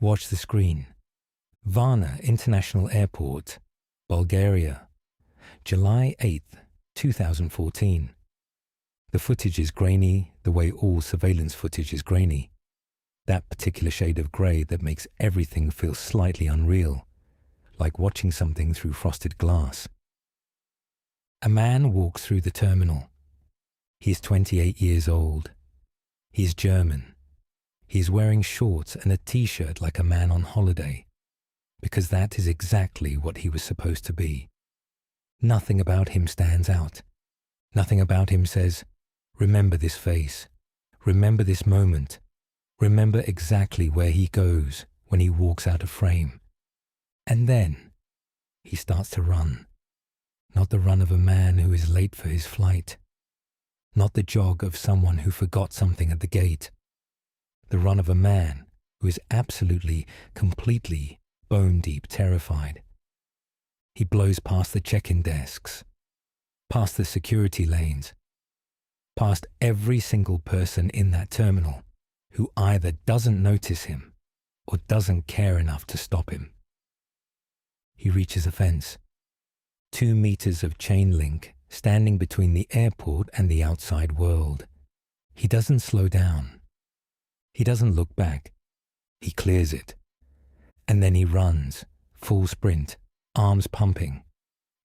Watch the screen. Varna International Airport, Bulgaria, July 8th, 2014. The footage is grainy the way all surveillance footage is grainy. That particular shade of grey that makes everything feel slightly unreal, like watching something through frosted glass. A man walks through the terminal. He is 28 years old. He is German. He is wearing shorts and a t-shirt like a man on holiday, because that is exactly what he was supposed to be. Nothing about him stands out. Nothing about him says, remember this face, remember this moment, remember exactly where he goes when he walks out of frame. And then he starts to run. Not the run of a man who is late for his flight. Not the jog of someone who forgot something at the gate. The run of a man who is absolutely, completely, bone-deep terrified. He blows past the check-in desks, past the security lanes, past every single person in that terminal who either doesn't notice him or doesn't care enough to stop him. He reaches a fence, 2 meters of chain link standing between the airport and the outside world. He doesn't slow down. He doesn't look back. He clears it. And then he runs, full sprint, arms pumping,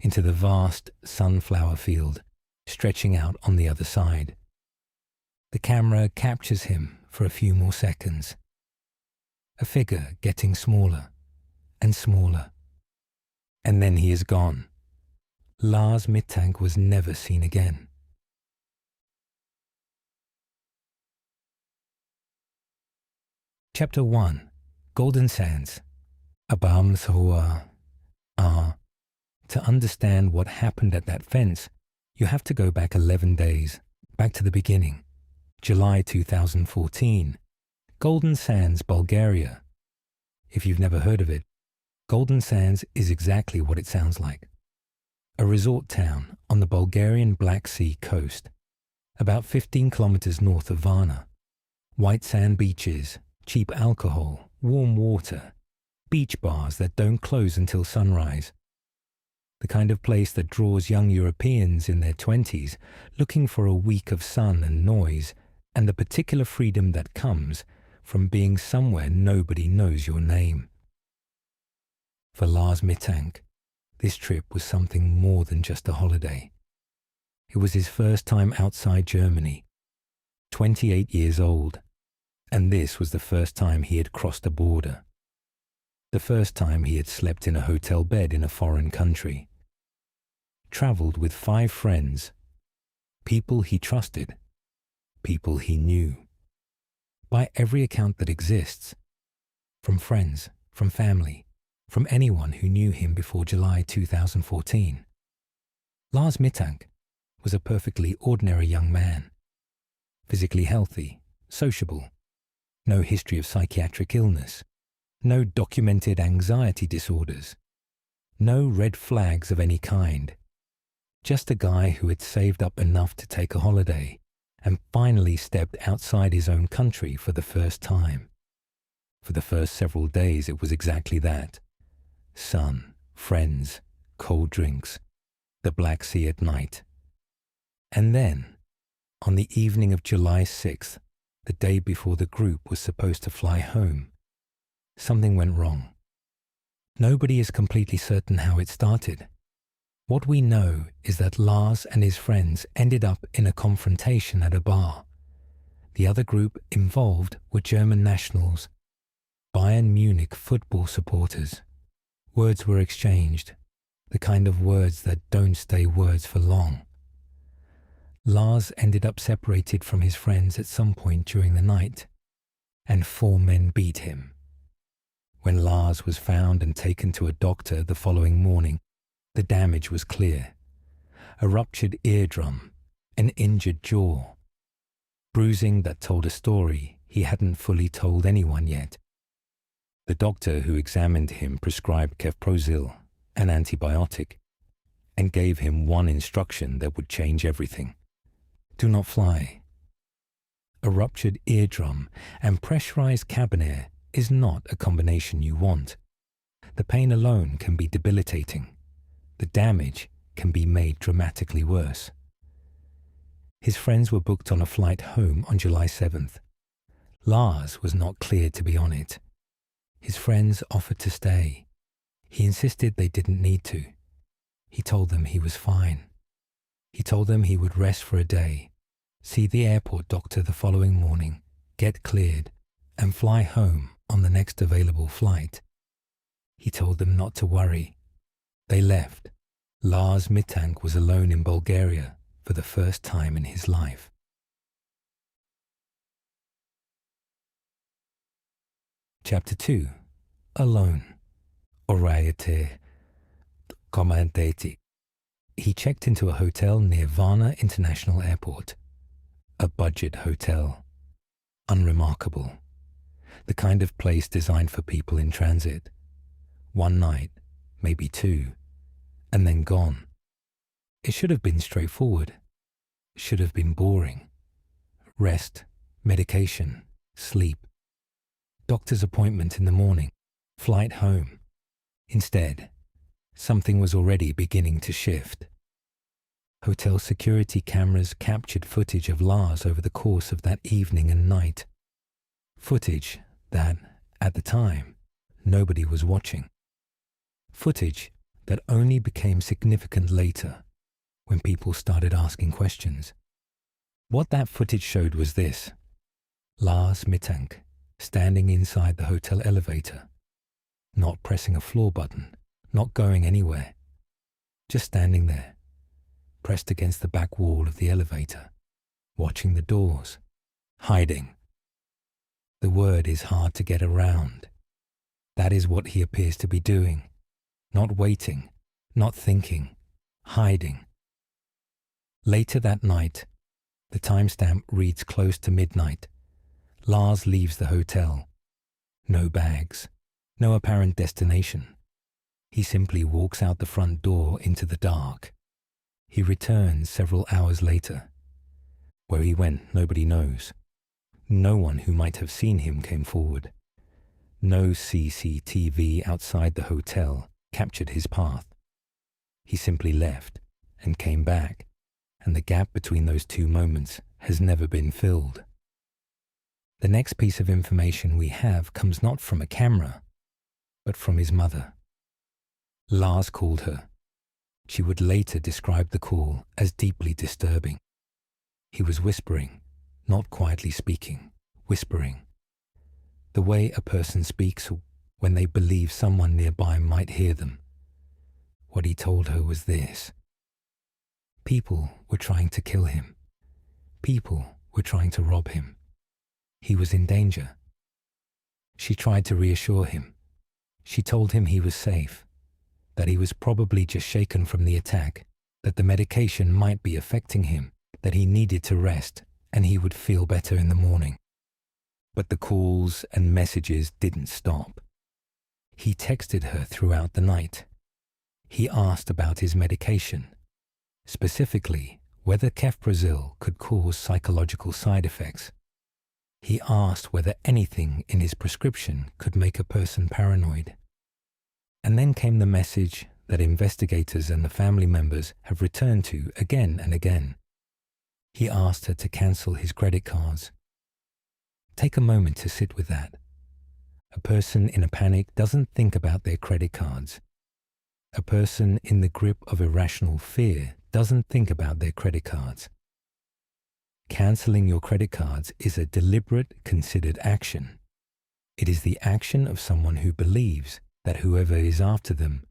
into the vast sunflower field stretching out on the other side. The camera captures him for a few more seconds. A figure getting smaller and smaller. And then he is gone. Lars Mittank was never seen again. Chapter 1. Golden Sands. To understand what happened at that fence, you have to go back 11 days, back to the beginning. July 2014. Golden Sands, Bulgaria. If you've never heard of it, Golden Sands is exactly what it sounds like. A resort town on the Bulgarian Black Sea coast, about 15 kilometers north of Varna. White sand beaches, cheap alcohol, warm water, beach bars that don't close until sunrise. The kind of place that draws young Europeans in their 20s looking for a week of sun and noise and the particular freedom that comes from being somewhere nobody knows your name. For Lars Mittank, this trip was something more than just a holiday. It was his first time outside Germany, 28 years old, and this was the first time he had crossed a border. The first time he had slept in a hotel bed in a foreign country. Travelled with 5 friends, people he trusted, people he knew. By every account that exists, from friends, from family, from anyone who knew him before July 2014. Lars Mittank was a perfectly ordinary young man, physically healthy, sociable, no history of psychiatric illness, no documented anxiety disorders, no red flags of any kind, just a guy who had saved up enough to take a holiday and finally stepped outside his own country for the first time. For the first several days it was exactly that. Sun, friends, cold drinks, the Black Sea at night. And then, on the evening of July 6th, the day before the group was supposed to fly home, something went wrong. Nobody is completely certain how it started. What we know is that Lars and his friends ended up in a confrontation at a bar. The other group involved were German nationals, Bayern Munich football supporters. Words were exchanged, the kind of words that don't stay words for long. Lars ended up separated from his friends at some point during the night, and 4 men beat him. When Lars was found and taken to a doctor the following morning, the damage was clear. A ruptured eardrum, an injured jaw, bruising that told a story he hadn't fully told anyone yet. The doctor who examined him prescribed Kefprozil, an antibiotic, and gave him one instruction that would change everything. Do not fly. A ruptured eardrum and pressurized cabin air is not a combination you want. The pain alone can be debilitating. The damage can be made dramatically worse. His friends were booked on a flight home on July 7th. Lars was not cleared to be on it. His friends offered to stay. He insisted they didn't need to. He told them he was fine. He told them he would rest for a day, see the airport doctor the following morning, get cleared, and fly home on the next available flight. He told them not to worry. They left. Lars Mittank was alone in Bulgaria for the first time in his life. Chapter 2. Alone. Orayate Komandeti. He checked into a hotel near Varna International Airport. A budget hotel. Unremarkable. The kind of place designed for people in transit. One night, maybe two, and then gone. It should have been straightforward. It should have been boring. Rest, medication, sleep. Doctor's appointment in the morning, flight home. Instead, something was already beginning to shift. Hotel security cameras captured footage of Lars over the course of that evening and night. Footage that, at the time, nobody was watching. Footage that only became significant later, when people started asking questions. What that footage showed was this: Lars Mittank standing inside the hotel elevator, not pressing a floor button, not going anywhere, just standing there, pressed against the back wall of the elevator, watching the doors, hiding. The word is hard to get around. That is what he appears to be doing. Not waiting, not thinking, hiding. Later that night, the timestamp reads close to midnight. Lars leaves the hotel. No bags, no apparent destination. He simply walks out the front door into the dark. He returns several hours later. Where he went, nobody knows. No one who might have seen him came forward. No CCTV outside the hotel captured his path. He simply left and came back, and the gap between those two moments has never been filled. The next piece of information we have comes not from a camera, but from his mother. Lars called her. She would later describe the call as deeply disturbing. He was whispering, not quietly speaking, whispering. The way a person speaks when they believe someone nearby might hear them. What he told her was this: people were trying to kill him. People were trying to rob him. He was in danger. She tried to reassure him. She told him he was safe, that he was probably just shaken from the attack, that the medication might be affecting him, that he needed to rest, and he would feel better in the morning. But the calls and messages didn't stop. He texted her throughout the night. He asked about his medication, specifically whether Kefprozil could cause psychological side effects. He asked whether anything in his prescription could make a person paranoid. And then came the message that investigators and the family members have returned to again and again. He asked her to cancel his credit cards. Take a moment to sit with that. A person in a panic doesn't think about their credit cards. A person in the grip of irrational fear doesn't think about their credit cards. Canceling your credit cards is a deliberate, considered action. It is the action of someone who believes that whoever is after them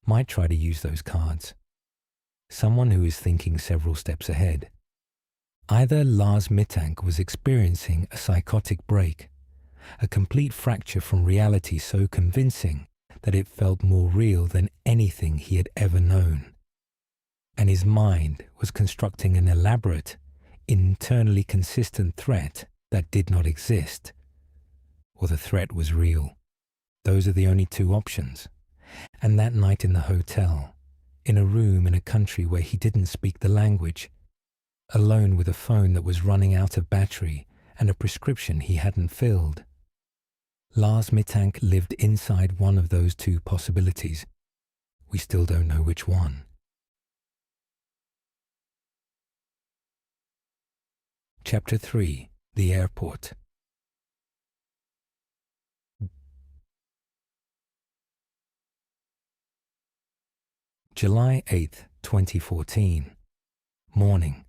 might try to use those cards. Someone who is thinking several steps ahead. Either Lars Mittank was experiencing a psychotic break, a complete fracture from reality so convincing that it felt more real than anything he had ever known, and his mind was constructing an elaborate, internally consistent threat that did not exist, or the threat was real. Those are the only two options. And that night in the hotel, in a room in a country where he didn't speak the language, alone with a phone that was running out of battery and a prescription he hadn't filled, Lars Mittank lived inside one of those two possibilities. We still don't know which one. Chapter 3. The Airport. July 8th, 2014. Morning.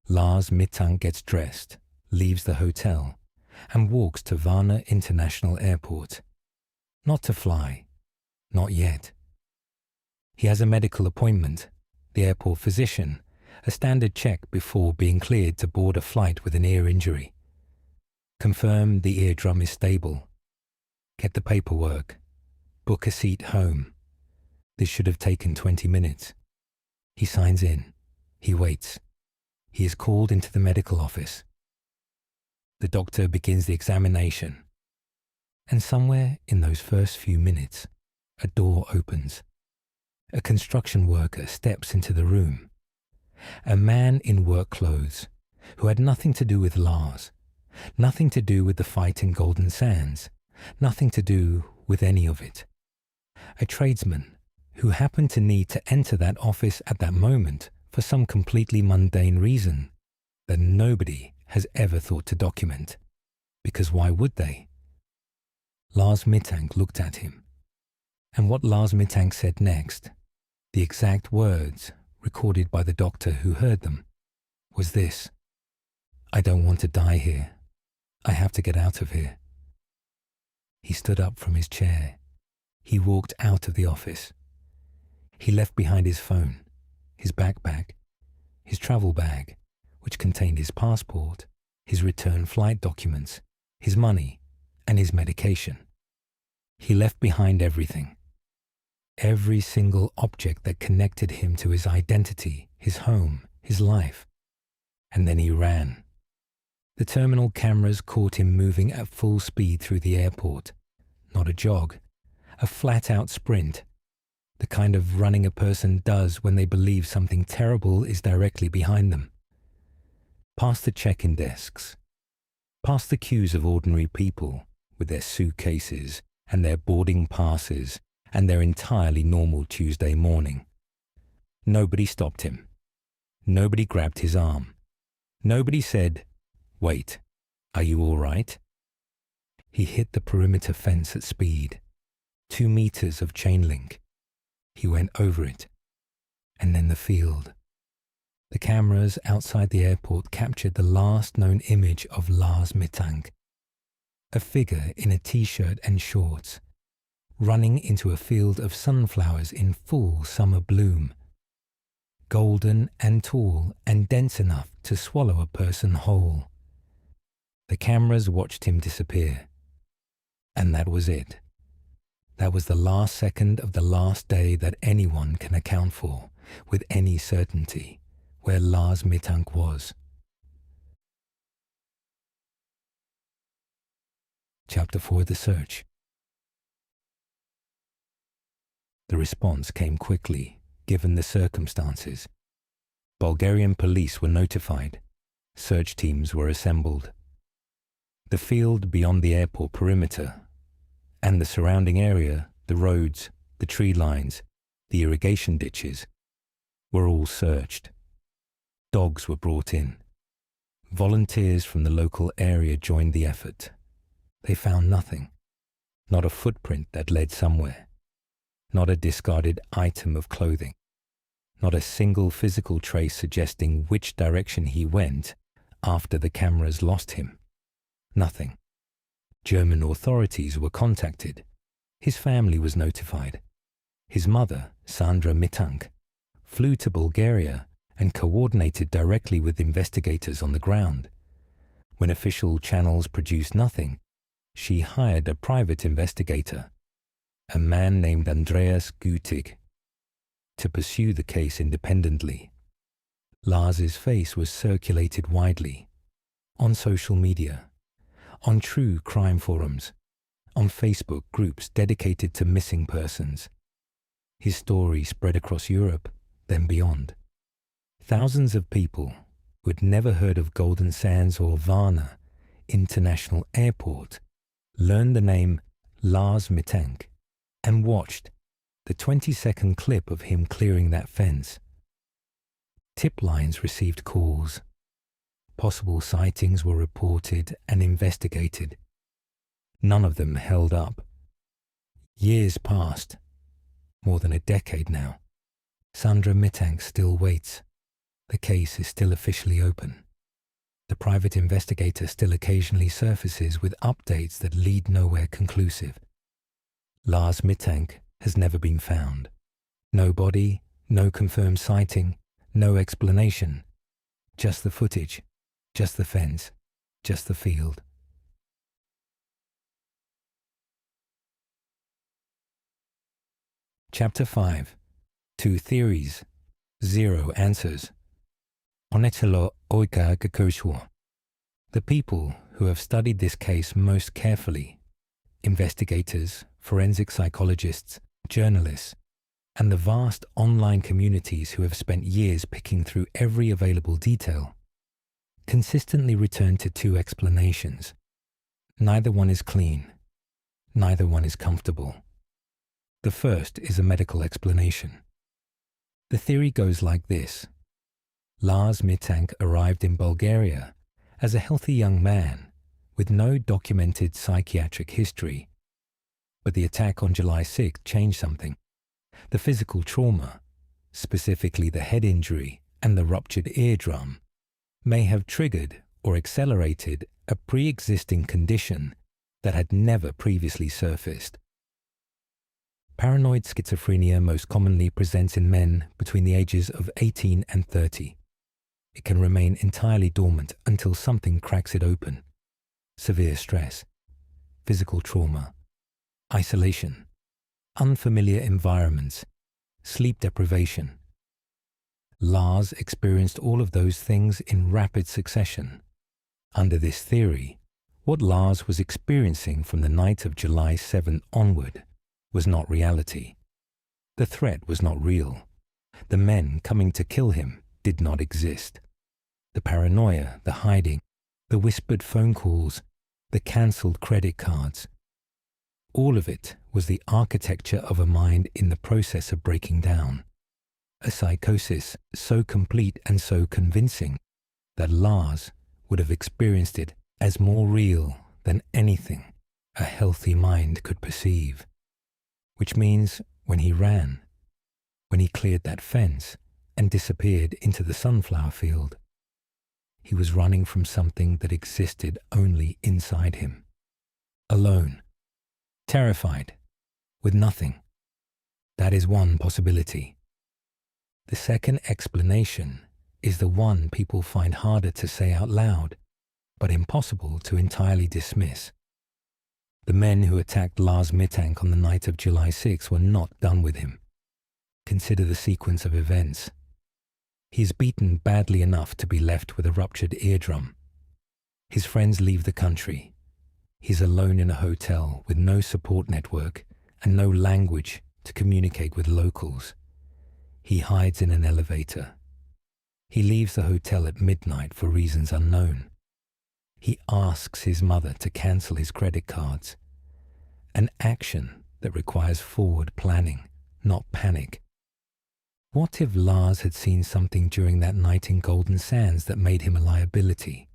Lars Mittank gets dressed, leaves the hotel, and walks to Varna International Airport. Not to fly. Not yet. He has a medical appointment, the airport physician, a standard check before being cleared to board a flight with an ear injury. Confirm the eardrum is stable. Get the paperwork. Book a seat home. This should have taken 20 minutes. He signs in. He waits. He is called into the medical office. The doctor begins the examination. And somewhere in those first few minutes, a door opens. A construction worker steps into the room. A man in work clothes, who had nothing to do with Lars, nothing to do with the fight in Golden Sands, nothing to do with any of it. A tradesman who happened to need to enter that office at that moment for some completely mundane reason that nobody has ever thought to document. Because why would they? Lars Mittank looked at him. And what Lars Mittank said next, the exact words recorded by the doctor who heard them, was this: "I don't want to die here. I have to get out of here." He stood up from his chair. He walked out of the office. He left behind his phone, his backpack, his travel bag, which contained his passport, his return flight documents, his money, and his medication. He left behind everything. Every single object that connected him to his identity, his home, his life. And then he ran. The terminal cameras caught him moving at full speed through the airport. Not a jog, a flat-out sprint. The kind of running a person does when they believe something terrible is directly behind them. Past the check-in desks, past the queues of ordinary people with their suitcases and their boarding passes and their entirely normal Tuesday morning. Nobody stopped him. Nobody grabbed his arm. Nobody said, "Wait, are you all right?" He hit the perimeter fence at speed. 2 meters of chain link. He went over it. And then the field. The cameras outside the airport captured the last known image of Lars Mittank. A figure in a t-shirt and shorts, running into a field of sunflowers in full summer bloom. Golden and tall and dense enough to swallow a person whole. The cameras watched him disappear. And that was it. That was the last second of the last day that anyone can account for, with any certainty, where Lars Mittank was. Chapter 4. The Search. The response came quickly, given the circumstances. Bulgarian police were notified. Search teams were assembled. The field beyond the airport perimeter and the surrounding area, the roads, the tree lines, the irrigation ditches, were all searched. Dogs were brought in. Volunteers from the local area joined the effort. They found nothing. Not a footprint that led somewhere. Not a discarded item of clothing. Not a single physical trace suggesting which direction he went after the cameras lost him. Nothing. German authorities were contacted. His family was notified. His mother, Sandra Mittank, flew to Bulgaria and coordinated directly with investigators on the ground. When official channels produced nothing, she hired a private investigator, a man named Andreas Gutig, to pursue the case independently. Lars's face was circulated widely, on social media, on true crime forums, on Facebook groups dedicated to missing persons. His story spread across Europe, then beyond. Thousands of people who had never heard of Golden Sands or Varna International Airport learned the name Lars Mittank, and watched the 20-second clip of him clearing that fence. Tip lines received calls. Possible sightings were reported and investigated. None of them held up. Years passed, more than a decade now. Sandra Mittank still waits. The case is still officially open. The private investigator still occasionally surfaces with updates that lead nowhere conclusive. Lars Mittank has never been found. No body, no confirmed sighting, no explanation. Just the footage, just the fence, just the field. Chapter 5. 2 theories, 0 answers. Onetelo oika gakushwo. The people who have studied this case most carefully, investigators, forensic psychologists, journalists, and the vast online communities who have spent years picking through every available detail, consistently return to 2 explanations. Neither one is clean. Neither one is comfortable. The first is a medical explanation. The theory goes like this. Lars Mittank arrived in Bulgaria as a healthy young man with no documented psychiatric history. But the attack on July 6 changed something. The physical trauma, specifically the head injury and the ruptured eardrum, may have triggered or accelerated a pre-existing condition that had never previously surfaced. Paranoid schizophrenia most commonly presents in men between the ages of 18 and 30. It can remain entirely dormant until something cracks it open. Severe stress, physical trauma, isolation, unfamiliar environments, sleep deprivation. Lars experienced all of those things in rapid succession. Under this theory, what Lars was experiencing from the night of July 7 onward was not reality. The threat was not real. The men coming to kill him did not exist. The paranoia, the hiding, the whispered phone calls, the cancelled credit cards. All of it was the architecture of a mind in the process of breaking down. A psychosis so complete and so convincing that Lars would have experienced it as more real than anything a healthy mind could perceive. Which means when he ran, when he cleared that fence and disappeared into the sunflower field, he was running from something that existed only inside him. Alone, terrified, with nothing. That is one possibility. The second explanation is the one people find harder to say out loud, but impossible to entirely dismiss. The men who attacked Lars Mittank on the night of July 6 were not done with him. Consider the sequence of events. He is beaten badly enough to be left with a ruptured eardrum. His friends leave the country. He is alone in a hotel with no support network and no language to communicate with locals. He hides in an elevator. He leaves the hotel at midnight for reasons unknown. He asks his mother to cancel his credit cards, an action that requires forward planning, not panic. What if Lars had seen something during that night in Golden Sands that made him a liability?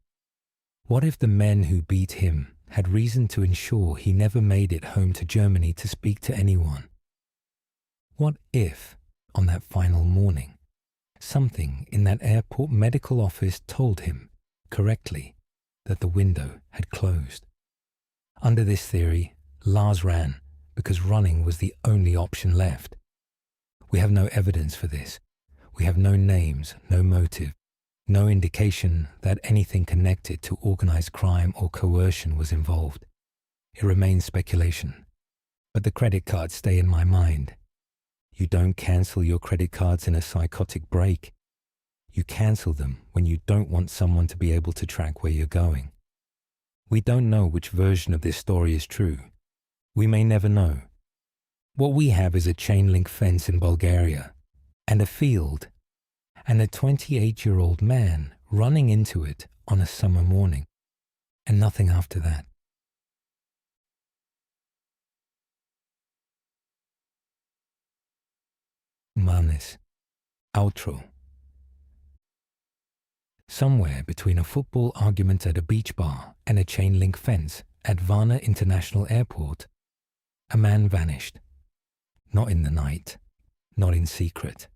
What if the men who beat him had reason to ensure he never made it home to Germany to speak to anyone? What if, on that final morning, something in that airport medical office told him, correctly, that the window had closed? Under this theory, Lars ran because running was the only option left. We have no evidence for this. We have no names, no motive, no indication that anything connected to organized crime or coercion was involved. It remains speculation. But the credit cards stay in my mind. You don't cancel your credit cards in a psychotic break. You cancel them when you don't want someone to be able to track where you're going. We don't know which version of this story is true. We may never know. What we have is a chain-link fence in Bulgaria, and a field, and a 28-year-old man running into it on a summer morning, and nothing after that. Manis. Outro. Somewhere between a football argument at a beach bar and a chain-link fence at Varna International Airport, a man vanished. Not in the night, not in secret.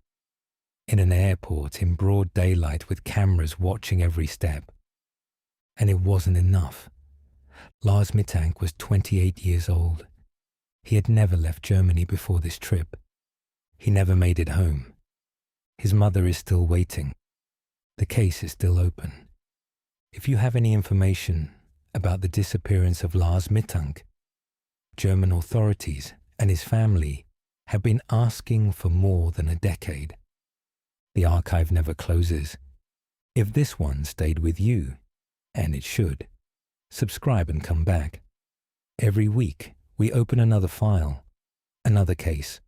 In an airport in broad daylight with cameras watching every step. And it wasn't enough. Lars Mittank was 28 years old. He had never left Germany before this trip. He never made it home. His mother is still waiting. The case is still open. If you have any information about the disappearance of Lars Mittank, German authorities and his family have been asking for more than a decade. The archive never closes. If this one stayed with you, and it should, subscribe and come back. Every week, we open another file, another case,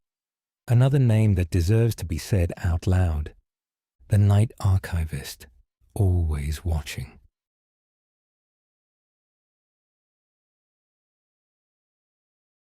another name that deserves to be said out loud. The Night Archivist, always watching.